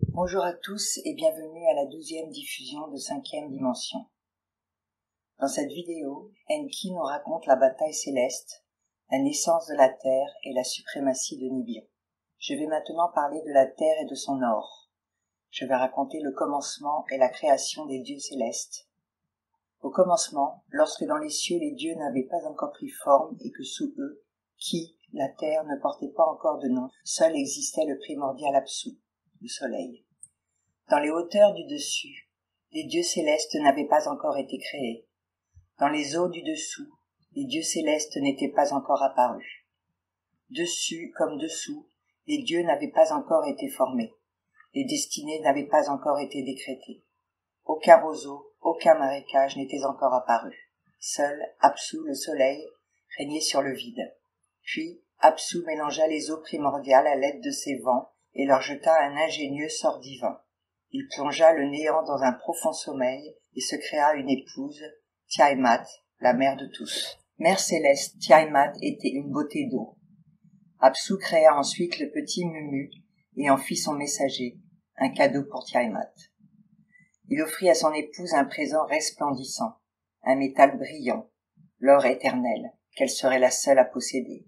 Bonjour à tous et bienvenue à la 12e diffusion de 5e dimension. Dans cette vidéo, Enki nous raconte la bataille céleste, la naissance de la Terre et la suprématie de Nibiru. Je vais maintenant parler de la Terre et de son or. Je vais raconter le commencement et la création des dieux célestes. Au commencement, lorsque dans les cieux les dieux n'avaient pas encore pris forme et que sous eux, qui, la Terre, ne portait pas encore de nom, seul existait le primordial Apsu, le soleil. Dans les hauteurs du dessus, les dieux célestes n'avaient pas encore été créés. Dans les eaux du dessous, les dieux célestes n'étaient pas encore apparus. Dessus comme dessous, les dieux n'avaient pas encore été formés. Les destinées n'avaient pas encore été décrétées. Aucun roseau, aucun marécage n'était encore apparu. Seul Apsu, le soleil, régnait sur le vide. Puis Apsu mélangea les eaux primordiales à l'aide de ses vents et leur jeta un ingénieux sort divin. Il plongea le néant dans un profond sommeil et se créa une épouse, Tiamat, la mère de tous. Mère céleste, Tiamat était une beauté d'eau. Apsu créa ensuite le petit Mumu et en fit son messager, un cadeau pour Tiamat. Il offrit à son épouse un présent resplendissant, un métal brillant, l'or éternel, qu'elle serait la seule à posséder.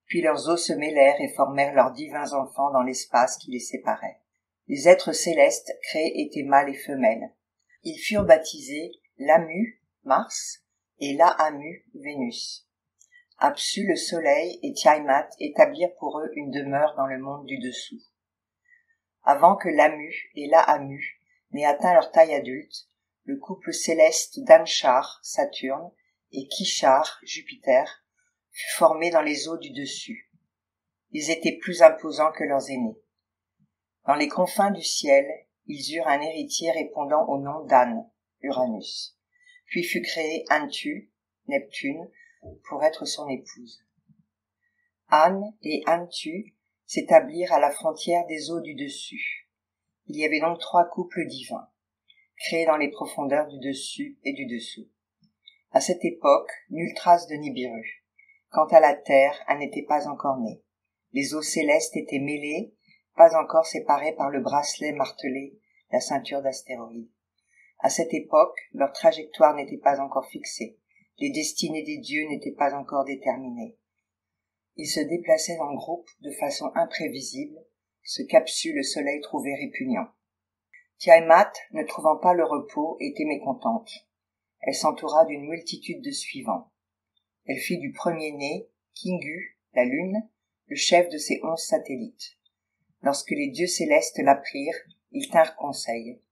Puis leurs os se mêlèrent et formèrent leurs divins enfants dans l'espace qui les séparait. Les êtres célestes créés étaient mâles et femelles. Ils furent baptisés Lamu, Mars, et Laamu, Vénus. Apsu, le soleil, et Tiamat établirent pour eux une demeure dans le monde du dessous. Avant que Lamu et Laamu n'aient atteint leur taille adulte, le couple céleste d'Anshar, Saturne, et Kishar, Jupiter, fut formé dans les eaux du dessus. Ils étaient plus imposants que leurs aînés. Dans les confins du ciel, ils eurent un héritier répondant au nom d'An, Uranus. Puis fut créé Antu, Neptune, pour être son épouse. An et Antu s'établirent à la frontière des eaux du dessus. Il y avait donc 3 couples divins, créés dans les profondeurs du dessus et du dessous. À cette époque, nulle trace de Nibiru. Quant à la terre, elle n'était pas encore née. Les eaux célestes étaient mêlées, pas encore séparées par le bracelet martelé, la ceinture d'astéroïdes. À cette époque, leur trajectoire n'était pas encore fixée. Les destinées des dieux n'étaient pas encore déterminées. Ils se déplaçaient en groupe de façon imprévisible, ce qu'Apsu le soleil trouvait répugnant. Tiamat, ne trouvant pas le repos, était mécontente. Elle s'entoura d'une multitude de suivants. Elle fit du premier-né, Kingu, la lune, le chef de ses 11 satellites. Lorsque les dieux célestes l'apprirent, ils tinrent conseil.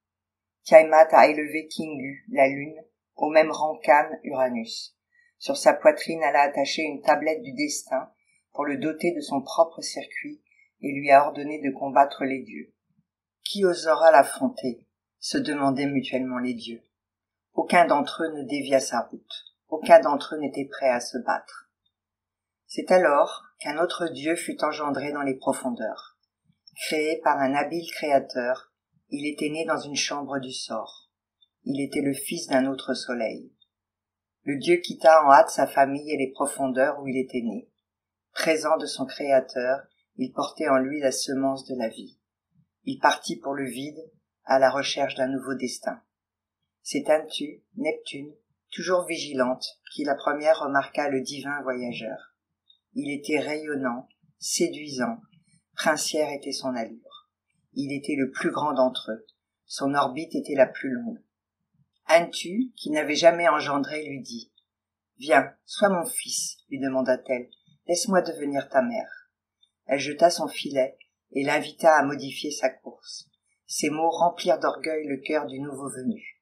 Tiamat a élevé Kingu, la lune, au même rang qu'An, Uranus. Sur sa poitrine, elle a attaché une tablette du destin pour le doter de son propre circuit et lui a ordonné de combattre les dieux. Qui osera l'affronter? Se demandaient mutuellement les dieux. Aucun d'entre eux ne dévia sa route. Aucun d'entre eux n'était prêt à se battre. C'est alors qu'un autre dieu fut engendré dans les profondeurs. Créé par un habile créateur, il était né dans une chambre du sort. Il était le fils d'un autre soleil. Le dieu quitta en hâte sa famille et les profondeurs où il était né. Présent de son créateur, il portait en lui la semence de la vie. Il partit pour le vide, à la recherche d'un nouveau destin. C'est Antu, Neptune, toujours vigilante, qui la première remarqua le divin voyageur. Il était rayonnant, séduisant, princière était son allure. Il était le plus grand d'entre eux. Son orbite était la plus longue. Antu, qui n'avait jamais engendré, lui dit « Viens, sois mon fils, lui demanda-t-elle, laisse-moi devenir ta mère. » Elle jeta son filet et l'invita à modifier sa course. Ces mots remplirent d'orgueil le cœur du nouveau venu.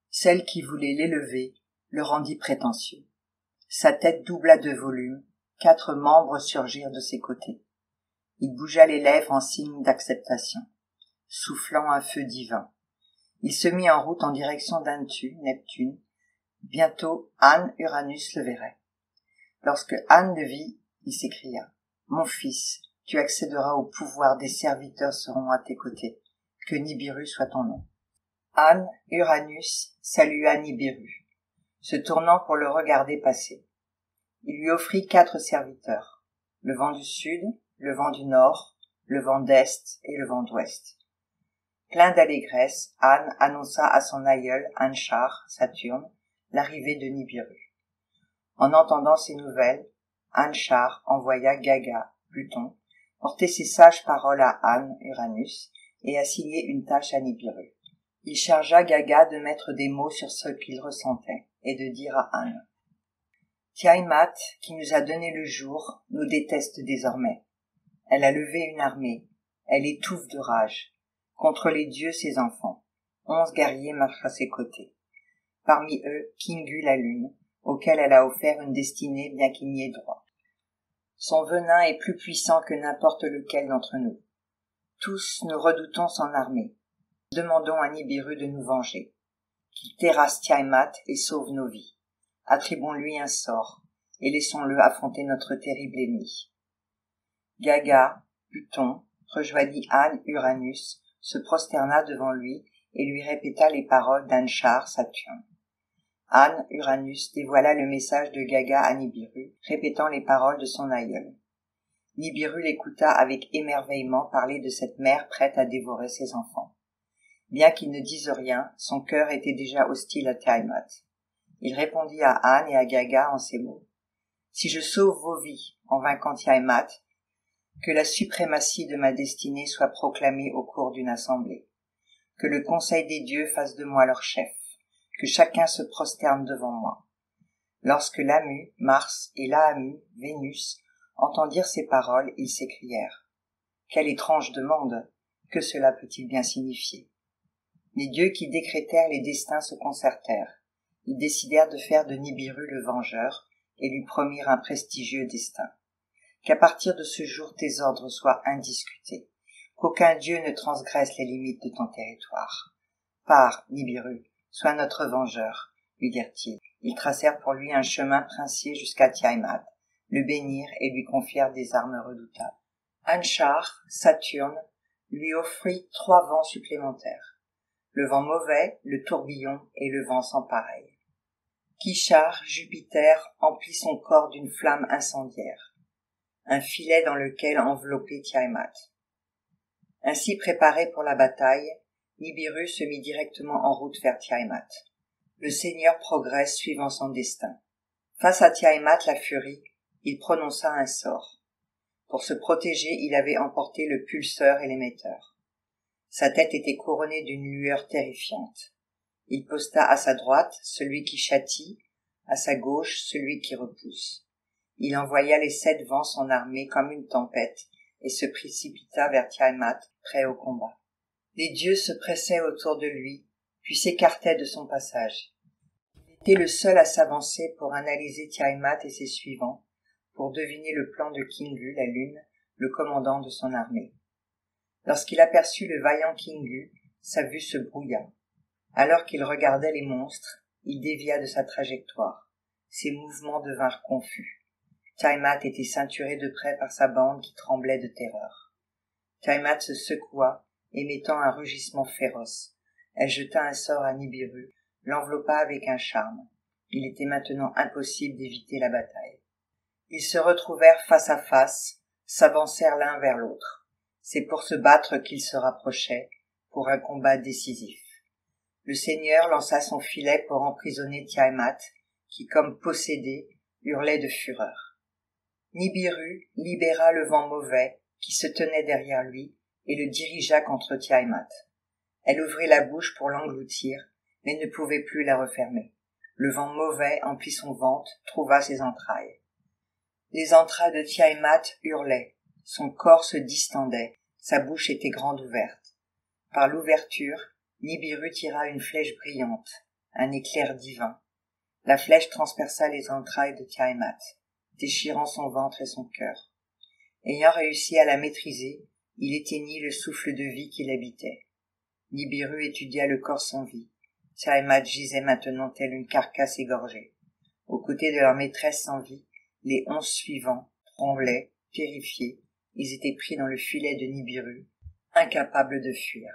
Celle qui voulait l'élever le rendit prétentieux. Sa tête doubla de volume, 4 membres surgirent de ses côtés. Il bougea les lèvres en signe d'acceptation, soufflant un feu divin. Il se mit en route en direction d'Antu, Neptune. Bientôt, An, Uranus le verrait. Lorsque An le vit, il s'écria « Mon fils, tu accéderas au pouvoir, des serviteurs seront à tes côtés. Que Nibiru soit ton nom. » An, Uranus, salua Nibiru, se tournant pour le regarder passer. Il lui offrit 4 serviteurs, le vent du sud, le vent du nord, le vent d'est et le vent d'ouest. Plein d'allégresse, An annonça à son aïeul, Anshar, Saturne, l'arrivée de Nibiru. En entendant ces nouvelles, Anshar envoya Gaga, Pluton, porter ses sages paroles à An, Uranus, et assigner une tâche à Nibiru. Il chargea Gaga de mettre des mots sur ce qu'il ressentait, et de dire à An: « Tiamat, qui nous a donné le jour, nous déteste désormais. Elle a levé une armée, elle étouffe de rage. Contre les dieux ses enfants, 11 guerriers marchent à ses côtés. Parmi eux, Kingu la lune, auquel elle a offert une destinée bien qu'il n'y ait droit. Son venin est plus puissant que n'importe lequel d'entre nous. Tous nous redoutons son armée. Demandons à Nibiru de nous venger. Qu'il terrasse Tiamat et sauve nos vies. Attribuons-lui un sort, et laissons-le affronter notre terrible ennemi. » Gaga, Pluton, rejoignit An, Uranus, se prosterna devant lui et lui répéta les paroles d'Anshar, Saturne. An, Uranus, dévoila le message de Gaga à Nibiru, répétant les paroles de son aïeul. Nibiru l'écouta avec émerveillement parler de cette mère prête à dévorer ses enfants. Bien qu'il ne dise rien, son cœur était déjà hostile à Tiamat. Il répondit à An et à Gaga en ces mots. « Si je sauve vos vies en vainquant Tiamat, que la suprématie de ma destinée soit proclamée au cours d'une assemblée. Que le conseil des dieux fasse de moi leur chef. Que chacun se prosterne devant moi. » Lorsque Lamu, Mars et Laamu, Vénus, entendirent ces paroles, ils s'écrièrent. Quelle étrange demande! Que cela peut-il bien signifier? Les dieux qui décrétèrent les destins se concertèrent. Ils décidèrent de faire de Nibiru le vengeur et lui promirent un prestigieux destin. Qu'à partir de ce jour tes ordres soient indiscutés, qu'aucun dieu ne transgresse les limites de ton territoire. Pars, Nibiru, sois notre vengeur, lui dirent-ils. Ils tracèrent pour lui un chemin princier jusqu'à Tiamat, le bénirent et lui confièrent des armes redoutables. Anshar, Saturne, lui offrit 3 vents supplémentaires. Le vent mauvais, le tourbillon et le vent sans pareil. Kishar, Jupiter, emplit son corps d'une flamme incendiaire. Un filet dans lequel enveloppait Tiamat. Ainsi préparé pour la bataille, Nibiru se mit directement en route vers Tiamat. Le Seigneur progresse suivant son destin. Face à Tiamat la furie, il prononça un sort. Pour se protéger, il avait emporté le pulseur et l'émetteur. Sa tête était couronnée d'une lueur terrifiante. Il posta à sa droite celui qui châtie, à sa gauche celui qui repousse. Il envoya les 7 vents son armée comme une tempête et se précipita vers Tiamat, prêt au combat. Les dieux se pressaient autour de lui, puis s'écartaient de son passage. Il était le seul à s'avancer pour analyser Tiamat et ses suivants, pour deviner le plan de Kingu, la lune, le commandant de son armée. Lorsqu'il aperçut le vaillant Kingu, sa vue se brouilla. Alors qu'il regardait les monstres, il dévia de sa trajectoire. Ses mouvements devinrent confus. Tiamat était ceinturé de près par sa bande qui tremblait de terreur. Tiamat se secoua, émettant un rugissement féroce. Elle jeta un sort à Nibiru, l'enveloppa avec un charme. Il était maintenant impossible d'éviter la bataille. Ils se retrouvèrent face à face, s'avancèrent l'un vers l'autre. C'est pour se battre qu'ils se rapprochaient, pour un combat décisif. Le Seigneur lança son filet pour emprisonner Tiamat, qui, comme possédé, hurlait de fureur. Nibiru libéra le vent mauvais qui se tenait derrière lui et le dirigea contre Tiamat. Elle ouvrit la bouche pour l'engloutir, mais ne pouvait plus la refermer. Le vent mauvais emplit son ventre, trouva ses entrailles. Les entrailles de Tiamat hurlaient, son corps se distendait, sa bouche était grande ouverte. Par l'ouverture, Nibiru tira une flèche brillante, un éclair divin. La flèche transperça les entrailles de Tiamat, déchirant son ventre et son cœur. Ayant réussi à la maîtriser, il éteignit le souffle de vie qui l'habitait. Nibiru étudia le corps sans vie. Tiamat gisait maintenant telle une carcasse égorgée. Aux côtés de leur maîtresse sans vie, les 11 suivants tremblaient, terrifiés. Ils étaient pris dans le filet de Nibiru, incapables de fuir.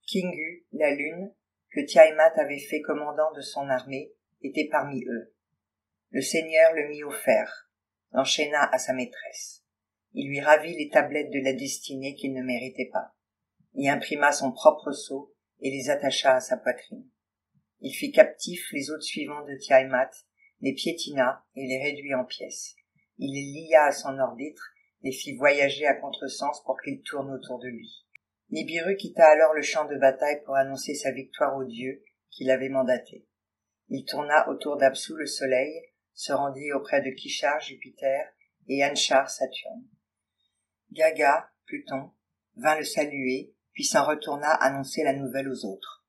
Kingu, la lune, que Tiamat avait fait commandant de son armée, était parmi eux. Le Seigneur le mit au fer, l'enchaîna à sa maîtresse. Il lui ravit les tablettes de la destinée qu'il ne méritait pas. y imprima son propre sceau et les attacha à sa poitrine. Il fit captifs les hôtes suivants de Tiamat, les piétina et les réduit en pièces. Il les lia à son orbitre, les fit voyager à contresens pour qu'ils tournent autour de lui. Nibiru quitta alors le champ de bataille pour annoncer sa victoire au dieu qui l'avait mandaté. Il tourna autour d'Apsu le soleil, se rendit auprès de Kishar Jupiter et Anshar Saturne. Gaga, Pluton, vint le saluer, puis s'en retourna annoncer la nouvelle aux autres.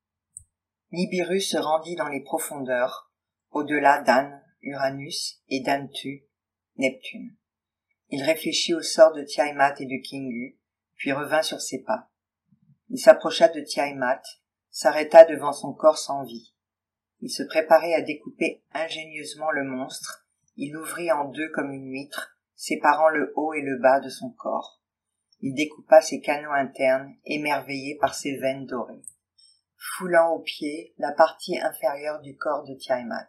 Nibiru se rendit dans les profondeurs, au-delà d'An, Uranus, et d'Antu, Neptune. Il réfléchit au sort de Tiamat et de Kingu, puis revint sur ses pas. Il s'approcha de Tiamat, s'arrêta devant son corps sans vie. Il se préparait à découper ingénieusement le monstre, il l'ouvrit en deux comme une huître, séparant le haut et le bas de son corps. Il découpa ses canaux internes, émerveillé par ses veines dorées. Foulant aux pieds la partie inférieure du corps de Tiamat,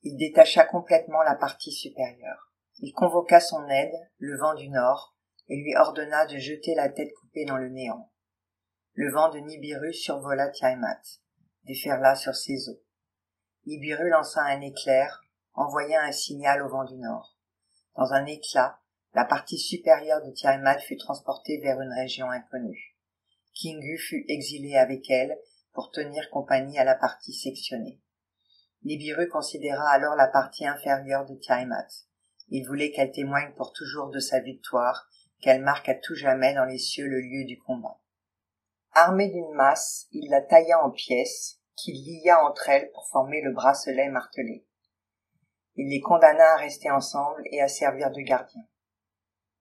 il détacha complètement la partie supérieure. Il convoqua son aide, le vent du nord, et lui ordonna de jeter la tête coupée dans le néant. Le vent de Nibiru survola Tiamat, déferla sur ses os. Nibiru lança un éclair, envoya un signal au vent du nord. Dans un éclat, la partie supérieure de Tiamat fut transportée vers une région inconnue. Kingu fut exilé avec elle pour tenir compagnie à la partie sectionnée. Nibiru considéra alors la partie inférieure de Tiamat. Il voulait qu'elle témoigne pour toujours de sa victoire, qu'elle marque à tout jamais dans les cieux le lieu du combat. Armé d'une masse, il la tailla en pièces, qu'il lia entre elles pour former le bracelet martelé. Il les condamna à rester ensemble et à servir de gardiens.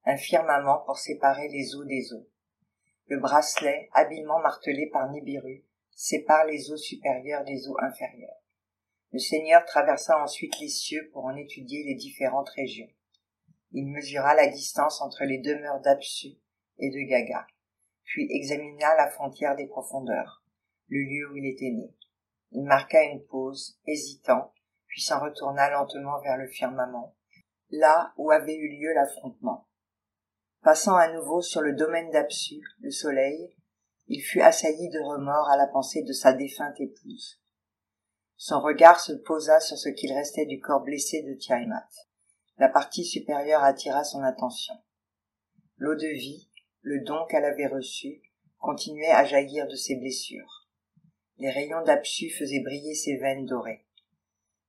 Un firmament pour séparer les eaux des eaux. Le bracelet, habilement martelé par Nibiru, sépare les eaux supérieures des eaux inférieures. Le Seigneur traversa ensuite les cieux pour en étudier les différentes régions. Il mesura la distance entre les demeures d'Apsu et de Gaga, puis examina la frontière des profondeurs, le lieu où il était né. Il marqua une pause, hésitant, puis s'en retourna lentement vers le firmament, là où avait eu lieu l'affrontement. Passant à nouveau sur le domaine d'Apsu, le soleil, il fut assailli de remords à la pensée de sa défunte épouse. Son regard se posa sur ce qu'il restait du corps blessé de Tiamat. La partie supérieure attira son attention. L'eau de vie, le don qu'elle avait reçu, continuait à jaillir de ses blessures. Les rayons d'Apsu faisaient briller ses veines dorées.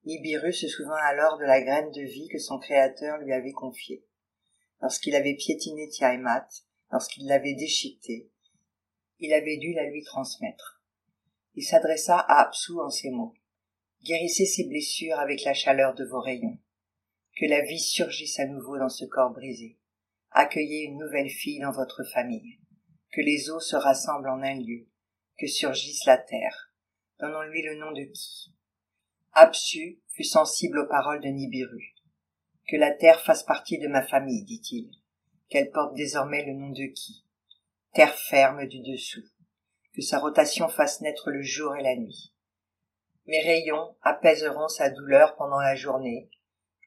Nibiru se souvint alors de la graine de vie que son créateur lui avait confiée. Lorsqu'il avait piétiné Tiamat, lorsqu'il l'avait déchiquetée, il avait dû la lui transmettre. Il s'adressa à Apsu en ces mots. Guérissez ses blessures avec la chaleur de vos rayons. Que la vie surgisse à nouveau dans ce corps brisé. Accueillez une nouvelle fille dans votre famille. Que les eaux se rassemblent en un lieu. Que surgisse la terre. Donnons-lui le nom de Ki. Apsu fut sensible aux paroles de Nibiru. Que la terre fasse partie de ma famille, dit-il. Qu'elle porte désormais le nom de Ki. Terre ferme du dessous. Que sa rotation fasse naître le jour et la nuit. Mes rayons apaiseront sa douleur pendant la journée.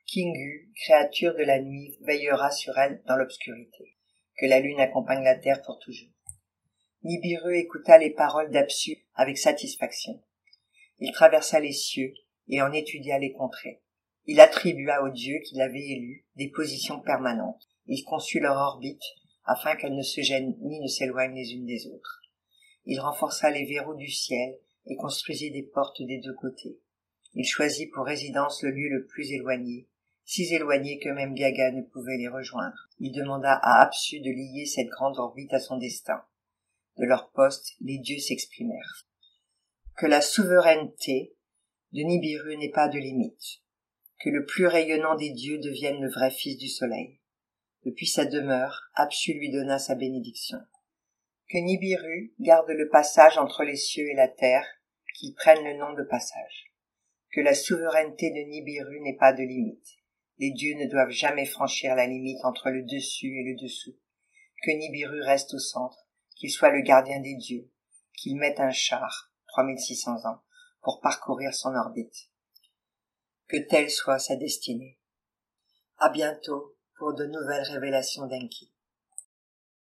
Kingu, créature de la nuit, veillera sur elle dans l'obscurité. Que la lune accompagne la terre pour toujours. Nibiru écouta les paroles d'Apsu avec satisfaction. Il traversa les cieux et en étudia les contrées. Il attribua aux dieux qu'il avait élus des positions permanentes. Il conçut leur orbite afin qu'elles ne se gênent ni ne s'éloignent les unes des autres. Il renforça les verrous du ciel et construisit des portes des deux côtés. Il choisit pour résidence le lieu le plus éloigné, si éloigné que même Gaga ne pouvait les rejoindre. Il demanda à Apsu de lier cette grande orbite à son destin. De leur poste, les dieux s'exprimèrent. Que la souveraineté de Nibiru n'ait pas de limite. Que le plus rayonnant des dieux devienne le vrai fils du soleil. Depuis sa demeure, Apsu lui donna sa bénédiction. Que Nibiru garde le passage entre les cieux et la terre, qu'il prenne le nom de passage. Que la souveraineté de Nibiru n'ait pas de limite. Les dieux ne doivent jamais franchir la limite entre le dessus et le dessous. Que Nibiru reste au centre, qu'il soit le gardien des dieux, qu'il mette un char, 3600 ans, pour parcourir son orbite. Que telle soit sa destinée. À bientôt pour de nouvelles révélations d'Enki.